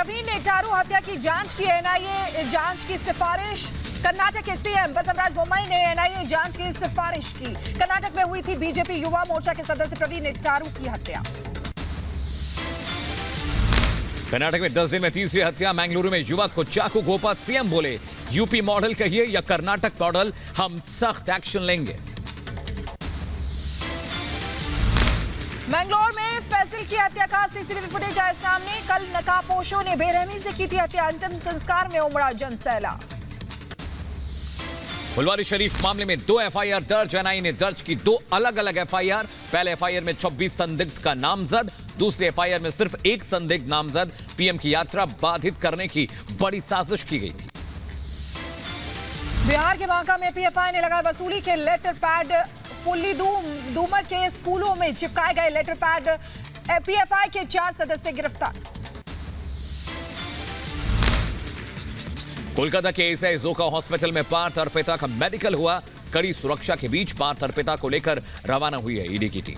प्रवीण नेटारू हत्या की जांच की एनआईए जांच की सिफारिश। कर्नाटक के सीएम बसवराज बोम्मई ने एनआईए जांच की सिफारिश की। कर्नाटक में हुई थी बीजेपी युवा मोर्चा के सदस्य प्रवीण नेटारू की हत्या। कर्नाटक में 10 दिन में तीसरी हत्या। मंगलुरु में युवक को चाकू घोंपा। सीएम बोले, यूपी मॉडल कहिए या कर्नाटक मॉडल, हम सख्त एक्शन लेंगे। मंगलौर में फैसल की हत्या का सीसीटीवी फुटेज आया सामने। कल नकाबपोशों ने बेरहमी से की थी हत्या। अंतिम संस्कार में उमड़ा जनसैलाब। फुलवारी शरीफ मामले में 2 एफआईआर दर्ज। एनआईए ने दर्ज की 2 अलग अलग एफआईआर। पहले एफआईआर में 26 संदिग्ध का नामजद, दूसरे एफआईआर में सिर्फ 1 संदिग्ध नामजद। पीएम की यात्रा बाधित करने की बड़ी साजिश की गई थी। बिहार के बांका में पीएफआई ने लगाए वसूली के लेटर पैड। फुल्ली दूमर के स्कूलों में चिपकाए गए लेटर पैड। पीएफआई के 4 सदस्य गिरफ्तार। कोलकाता के एसआई जोका हॉस्पिटल में पार्थ अर्पिता का मेडिकल हुआ। कड़ी सुरक्षा के बीच पार्थ अर्पिता को लेकर रवाना हुई है ईडी की टीम।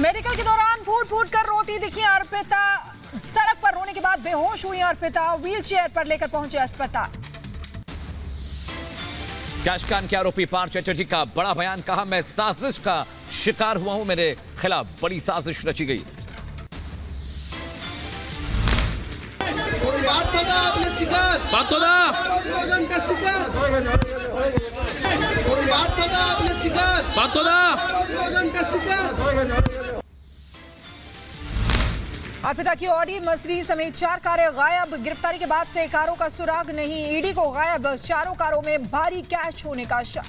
मेडिकल के दौरान फूट फूट कर रोती दिखी अर्पिता। सड़क पर रोने के बाद बेहोश हुई अर्पिता। व्हीलचेयर पर लेकर पहुंचे अस्पताल। कैशकान के आरोपी पार्थ चटर्जी का बड़ा बयान। कहा, मैं साजिश का शिकार हुआ हूं, मेरे खिलाफ बड़ी साजिश रची गई। बात होगा आपने शिकार, बात होगा का शिकार, बात होगा आपने शिकार, बात होगा का शिकार। अर्पिता की ऑडी, मर्सिडीज समेत 4 कारें गायब। गिरफ्तारी के बाद से कारों का सुराग नहीं। ईडी को गायब 4 कारों में भारी कैश होने का शक।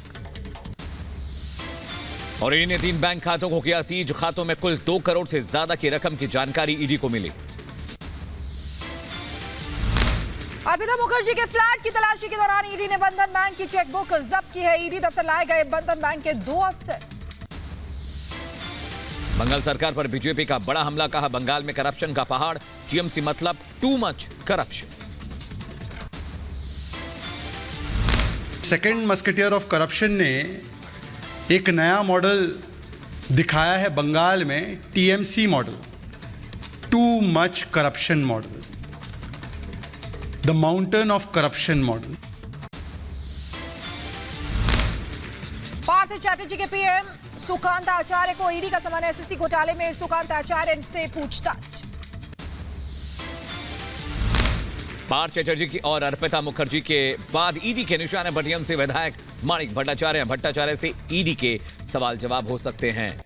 और ईडी ने 3 बैंक खातों को किया सीज। खातों में कुल 2 करोड़ से ज्यादा की रकम की जानकारी ईडी को मिली। अर्पिता मुखर्जी के फ्लैट की तलाशी के दौरान ईडी ने बंधन बैंक की चेकबुक जब्त की है। ईडी दफ्तर लाए गए बंधन बैंक के 2 अफसर। बंगाल सरकार पर बीजेपी का बड़ा हमला। कहा, बंगाल में करप्शन का पहाड़। टीएमसी मतलब too much corruption. Second musketeer of corruption ने एक नया मॉडल दिखाया है बंगाल में, TMC model, too much corruption model, the mountain of corruption model. Partha Chatterjee के पीएम सुकांत आचार्य को ईडी का समन। एसएससी घोटाले में सुकांत आचार्य से पूछताछ। पार्थ चटर्जी की और अर्पिता मुखर्जी के बाद ईडी के निशाने पर टीएमसी विधायक माणिक भट्टाचार्य से ईडी के सवाल जवाब हो सकते हैं।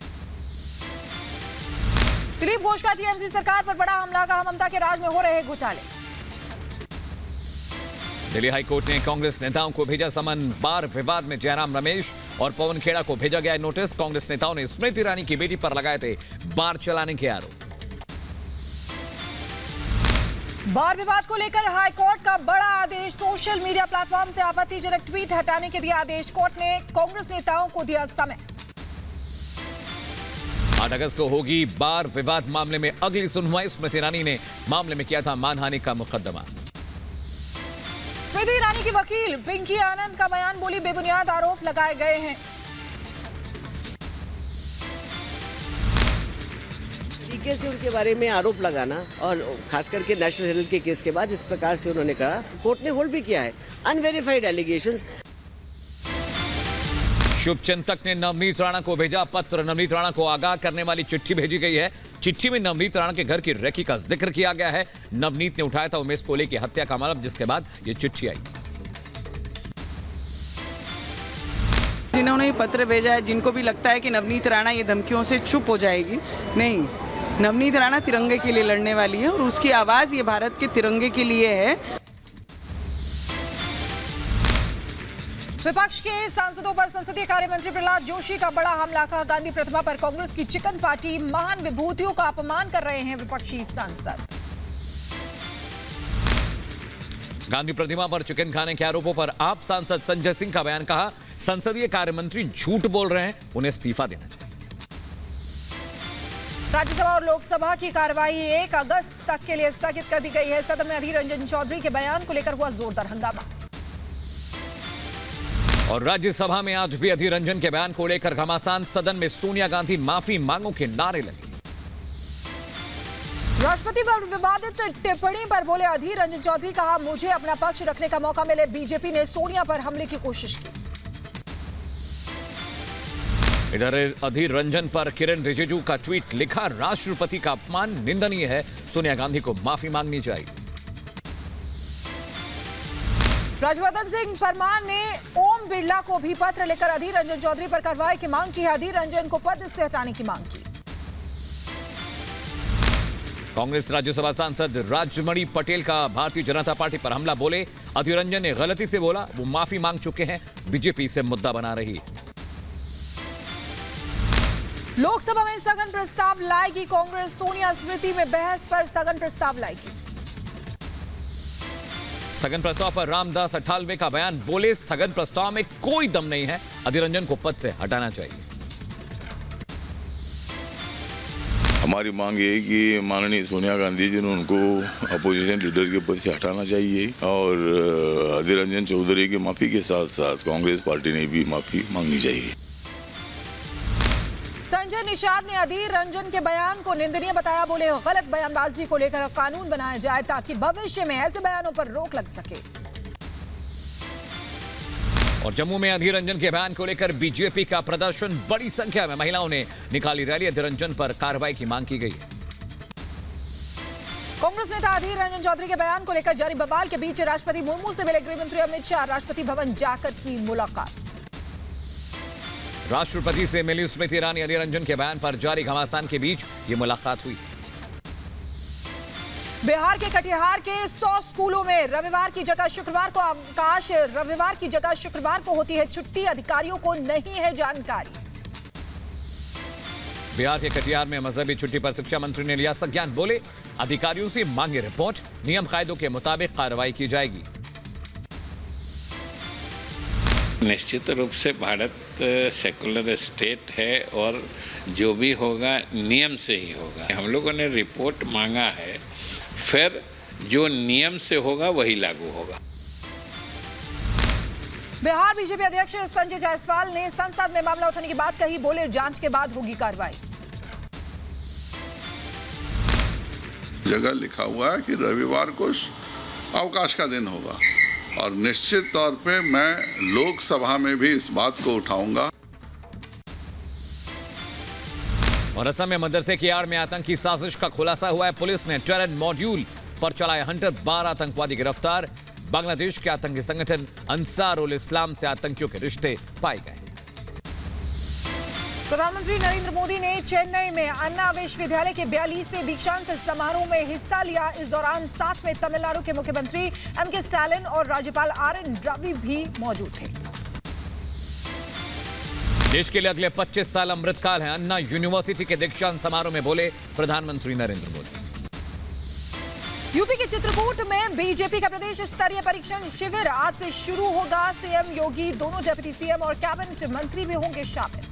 दिलीप घोष का टीएमसी सरकार पर बड़ा हमला। कहा, ममता के राज में हो रहे घोटाले। दिल्ली हाईकोर्ट ने कांग्रेस नेताओं को भेजा समन। बार विवाद में जयराम रमेश और पवन खेड़ा को भेजा गया नोटिस। कांग्रेस नेताओं ने स्मृति ईरानी की बेटी पर लगाए थे बार चलाने के आरोप। बार विवाद को लेकर हाईकोर्ट का बड़ा आदेश। सोशल मीडिया प्लेटफॉर्म से आपत्तिजनक ट्वीट हटाने के दिया आदेश। कोर्ट ने कांग्रेस नेताओं को दिया समय। 8 अगस्त को होगी बार विवाद मामले में अगली सुनवाई। स्मृति ईरानी ने मामले में किया था मानहानि का मुकदमा। स्मृति ईरानी की वकील पिंकी आनंद का बयान। बोली, बेबुनियाद आरोप लगाए गए हैं। तरीके से उनके बारे में आरोप लगाना और खास करके नेशनल हेराल्ड के केस के बाद इस प्रकार से उन्होंने कहा, कोर्ट ने होल्ड भी किया है अनवेरिफाइड एलिगेशंस। शुभचिंतक ने नवनीत राणा को भेजा पत्र। नवनीत राणा को आगाह करने वाली चिट्ठी भेजी गई है। चिट्ठी में नवनीत राणा के घर की रेकी का जिक्र किया गया है। नवनीत ने उठाया था उमेश कोले की हत्या का मामला, जिसके बाद ये चिट्ठी आई। जिन्होंने पत्र भेजा है, जिनको भी लगता है कि नवनीत राणा ये धमकियों से चुप हो जाएगी, नहीं, नवनीत राणा तिरंगे के लिए लड़ने वाली है और उसकी आवाज ये भारत के तिरंगे के लिए है। विपक्ष के सांसदों पर संसदीय कार्य मंत्री प्रहलाद जोशी का बड़ा हमला। कहा, गांधी प्रतिमा पर कांग्रेस की चिकन पार्टी महान विभूतियों का अपमान कर रहे हैं विपक्षी सांसद। गांधी प्रतिमा पर चिकन खाने के आरोपों पर आप सांसद संजय सिंह का बयान। कहा, संसदीय कार्य मंत्री झूठ बोल रहे हैं, उन्हें इस्तीफा देना चाहिए। राज्यसभा और लोकसभा की कार्यवाही 1 अगस्त तक के लिए स्थगित कर दी गई है। सदन में अधीर रंजन चौधरी के बयान को लेकर हुआ जोरदार हंगामा। और राज्यसभा में आज भी अधीर रंजन के बयान को लेकर घमासान। सदन में सोनिया गांधी माफी मांगों के नारे लगे। राष्ट्रपति पर विवादित टिप्पणी पर बोले अधीर रंजन चौधरी, कहा मुझे अपना पक्ष रखने का मौका मिले। बीजेपी ने सोनिया पर हमले की कोशिश की। इधर अधीर रंजन पर किरण रिजिजू का ट्वीट लिखा, राष्ट्रपति का अपमान निंदनीय है, सोनिया गांधी को माफी मांगनी चाहिए। राजवर्धन सिंह परमार ने ओम बिरला को भी पत्र लिखकर अधीर रंजन चौधरी पर कार्रवाई की मांग की है। अधीर रंजन को पद से हटाने की मांग की। कांग्रेस राज्यसभा सांसद राजमणि पटेल का भारतीय जनता पार्टी पर हमला, बोले अधीर रंजन ने गलती से बोला, वो माफी मांग चुके हैं, बीजेपी से मुद्दा बना रही। लोकसभा में स्थगन प्रस्ताव लाएगी कांग्रेस, सोनिया स्मृति में बहस पर स्थगन प्रस्ताव लाएगी। स्थगन प्रस्ताव पर रामदास अठावले का बयान, बोले स्थगन प्रस्ताव में कोई दम नहीं है, अधीर रंजन को पद से हटाना चाहिए। हमारी मांग ये है कि माननीय सोनिया गांधी जी ने उनको अपोजिशन लीडर के पद से हटाना चाहिए और अधीर रंजन चौधरी की माफी के साथ साथ कांग्रेस पार्टी ने भी माफी मांगनी चाहिए। संजय निषाद ने अधीर रंजन के बयान को निंदनीय बताया, बोले गलत बयानबाजी को लेकर कानून बनाया जाए ताकि भविष्य में ऐसे बयानों पर रोक लग सके। और जम्मू में अधीर रंजन के बयान को लेकर बीजेपी का प्रदर्शन, बड़ी संख्या में महिलाओं ने निकाली रैली, अधीर रंजन पर कार्रवाई की मांग की गई। कांग्रेस नेता अधीर रंजन चौधरी के बयान को लेकर जारी बवाल के बीच राष्ट्रपति मुर्मू से मिले गृह मंत्री अमित शाह, राष्ट्रपति भवन जाकर की मुलाकात। राष्ट्रपति से मिली स्मृति ईरानी, अधीर रंजन के बयान पर जारी घमासान के बीच ये मुलाकात हुई। बिहार के कटिहार के 100 स्कूलों में रविवार की जगह शुक्रवार को अवकाश, रविवार की जगह शुक्रवार को होती है छुट्टी, अधिकारियों को नहीं है जानकारी। बिहार के कटिहार में मजहबी छुट्टी पर शिक्षा मंत्री ने लिया संज्ञान, बोले अधिकारियों से मांगे रिपोर्ट, नियम कायदों के मुताबिक कार्रवाई की जाएगी। निश्चित रूप से भारत सेकुलर स्टेट है और जो भी होगा नियम से ही होगा। हम लोगों ने रिपोर्ट मांगा है, फिर जो नियम से होगा वही लागू होगा। बिहार बीजेपी अध्यक्ष संजय जायसवाल ने संसद में मामला उठाने की बात कही, बोले जांच के बाद होगी कार्रवाई। जगह लिखा हुआ है कि रविवार को अवकाश का दिन होगा और निश्चित तौर पे मैं लोकसभा में भी इस बात को उठाऊंगा। और असम में मदरसे की आड़ में आतंकी साजिश का खुलासा हुआ है, पुलिस ने टेरर मॉड्यूल पर चलाए हंटर, 12 आतंकवादी गिरफ्तार। बांग्लादेश के आतंकी संगठन अंसार उल इस्लाम से आतंकियों के रिश्ते पाए गए। प्रधानमंत्री नरेंद्र मोदी ने चेन्नई में अन्ना विश्वविद्यालय के 42वें दीक्षांत समारोह में हिस्सा लिया। इस दौरान साथ में तमिलनाडु के मुख्यमंत्री एम.के. स्टालिन और राज्यपाल आर.एन. रवि भी मौजूद थे। देश के लिए अगले 25 साल अमृतकाल है, अन्ना यूनिवर्सिटी के दीक्षांत समारोह में बोले प्रधानमंत्री नरेंद्र मोदी। यूपी के चित्रकूट में बीजेपी का प्रदेश स्तरीय परीक्षण शिविर आज से शुरू होगा। सीएम योगी, दोनों डिप्टी सीएम और कैबिनेट मंत्री भी होंगे शामिल।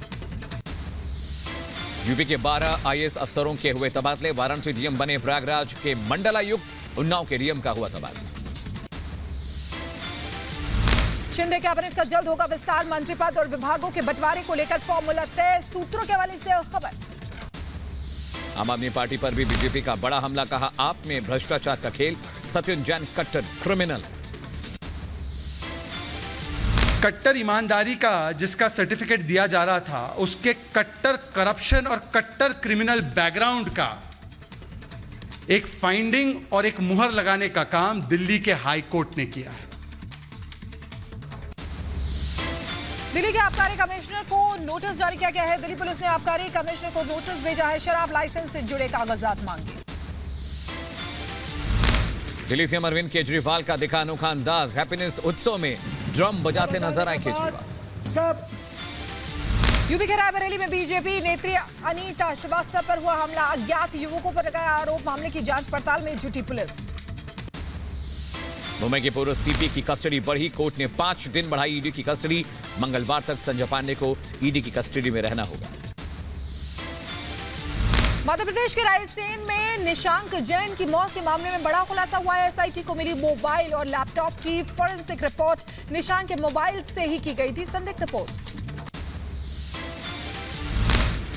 यूपी के 12 आईएएस अफसरों के हुए तबादले, वाराणसी डीएम बने प्रयागराज के मंडलायुक्त, उन्नाव के डीएम का हुआ तबादला। शिंदे कैबिनेट का जल्द होगा विस्तार, मंत्री पद और विभागों के बंटवारे को लेकर फॉर्मूला तय, सूत्रों के हवाले से खबर। आम आदमी पार्टी पर भी बीजेपी का बड़ा हमला, कहा आप में भ्रष्टाचार का खेल, सत्येंद्र जैन कट्टर क्रिमिनल। कट्टर ईमानदारी का जिसका सर्टिफिकेट दिया जा रहा था, उसके कट्टर करप्शन और कट्टर क्रिमिनल बैकग्राउंड का एक फाइंडिंग और एक मुहर लगाने का काम दिल्ली के हाई कोर्ट ने किया है। दिल्ली के आबकारी कमिश्नर को नोटिस जारी किया गया है। दिल्ली पुलिस ने आबकारी कमिश्नर को नोटिस भेजा है, शराब लाइसेंस से जुड़े कागजात मांगे। दिल्ली सीएम अरविंद केजरीवाल का दिखा अनोखा अंदाज, हैप्पीनेस उत्सव में ड्रम बजाते नजर आए केजरीवाल। यूपी के रायबरेली में बीजेपी नेत्री अनीता श्रीवास्तव पर हुआ हमला, अज्ञात युवकों पर लगाया आरोप, मामले की जांच पड़ताल में जुटी पुलिस। मुंबई के पूर्व सीपी की कस्टडी बढ़ी, कोर्ट ने 5 दिन बढ़ाई ईडी की कस्टडी, मंगलवार तक संजय पांडे को ईडी की कस्टडी में रहना होगा। मध्य प्रदेश के रायसेन में निशांक जैन की मौत के मामले में बड़ा खुलासा हुआ है। एसआईटी को मिली मोबाइल और लैपटॉप की फॉरेंसिक रिपोर्ट, निशांक के मोबाइल से ही की गई थी संदिग्ध पोस्ट।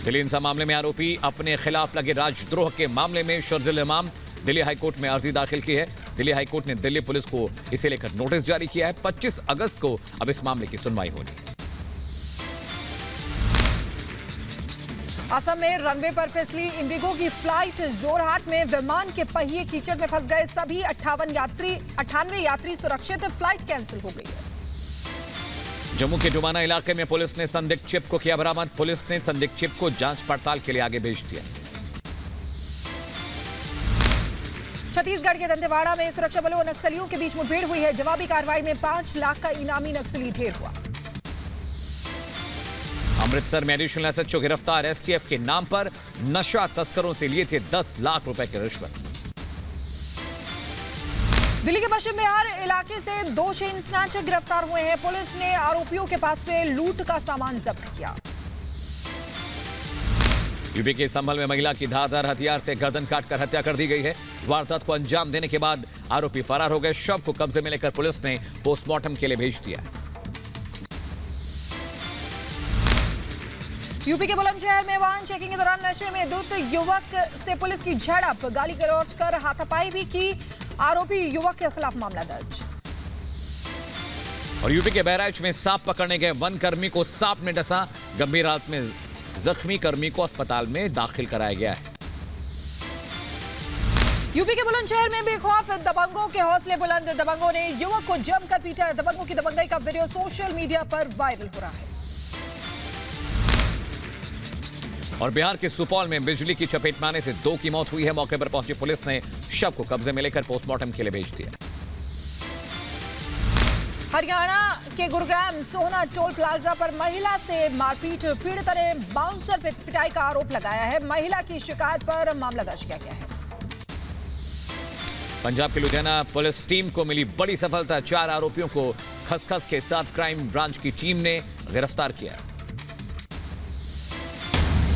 दिल्ली हिंसा मामले में आरोपी अपने खिलाफ लगे राजद्रोह के मामले में शर्जिल इमाम दिल्ली हाईकोर्ट में अर्जी दाखिल की है। दिल्ली हाईकोर्ट ने दिल्ली पुलिस को इसे लेकर नोटिस जारी किया है। 25 अगस्त को अब इस मामले की सुनवाई होनी है। असम में रनवे पर फिसली इंडिगो की फ्लाइट। जोरहाट में विमान के पहिए कीचड़ में फंस गए। सभी 98 यात्री सुरक्षित। फ्लाइट कैंसिल हो गई है। जम्मू के डुमाना इलाके में पुलिस ने संदिग्ध चिप को किया बरामद। पुलिस ने संदिग्ध चिप को जांच पड़ताल के लिए आगे भेज दिया। छत्तीसगढ़ के दंतेवाड़ा में सुरक्षा बलों और नक्सलियों के बीच मुठभेड़ हुई है। जवाबी कार्रवाई में 5 लाख का इनामी नक्सली ढेर हुआ। अमृतसर में एडिशनल एसएचओ गिरफ्तार। एसटीएफ के नाम पर नशा तस्करों से लिए थे 10 लाख रुपए की रिश्वत। दिल्ली के पश्चिम बिहार इलाके से 2 चेन स्नैचर गिरफ्तार हुए हैं। पुलिस ने आरोपियों के पास से लूट का सामान जब्त किया। यूपी के संभल में महिला की धारदार हथियार से गर्दन काटकर हत्या कर दी गई है। वारदात को अंजाम देने के बाद आरोपी फरार हो गए। शव को कब्जे में लेकर पुलिस ने पोस्टमार्टम के लिए भेज दिया। यूपी के बुलंदशहर में वाहन चेकिंग के दौरान नशे में धुत युवक से पुलिस की झड़प। गाली गलौज कर हाथापाई भी की। आरोपी युवक के खिलाफ मामला दर्ज। और यूपी के बहराइच में सांप पकड़ने गए वन कर्मी को सांप ने डसा। गंभीर हालत में जख्मी कर्मी को अस्पताल में दाखिल कराया गया है। यूपी के बुलंदशहर में बेखौफ दबंगों के हौसले बुलंद। दबंगों ने युवक को जमकर पीटा। दबंगों की दबंगई का वीडियो सोशल मीडिया पर वायरल हो रहा है। और बिहार के सुपौल में बिजली की चपेट में आने से 2 की मौत हुई है। मौके पर पहुंची पुलिस ने शव को कब्जे में लेकर पोस्टमार्टम के लिए भेज दिया। हरियाणा के गुरुग्राम सोहना टोल प्लाजा पर महिला से मारपीट। पीड़िता ने बाउंसर पर पिटाई का आरोप लगाया है। महिला की शिकायत पर मामला दर्ज किया गया है। पंजाब के लुधियाना पुलिस टीम को मिली बड़ी सफलता। 4 आरोपियों को खसखस के साथ क्राइम ब्रांच की टीम ने गिरफ्तार किया।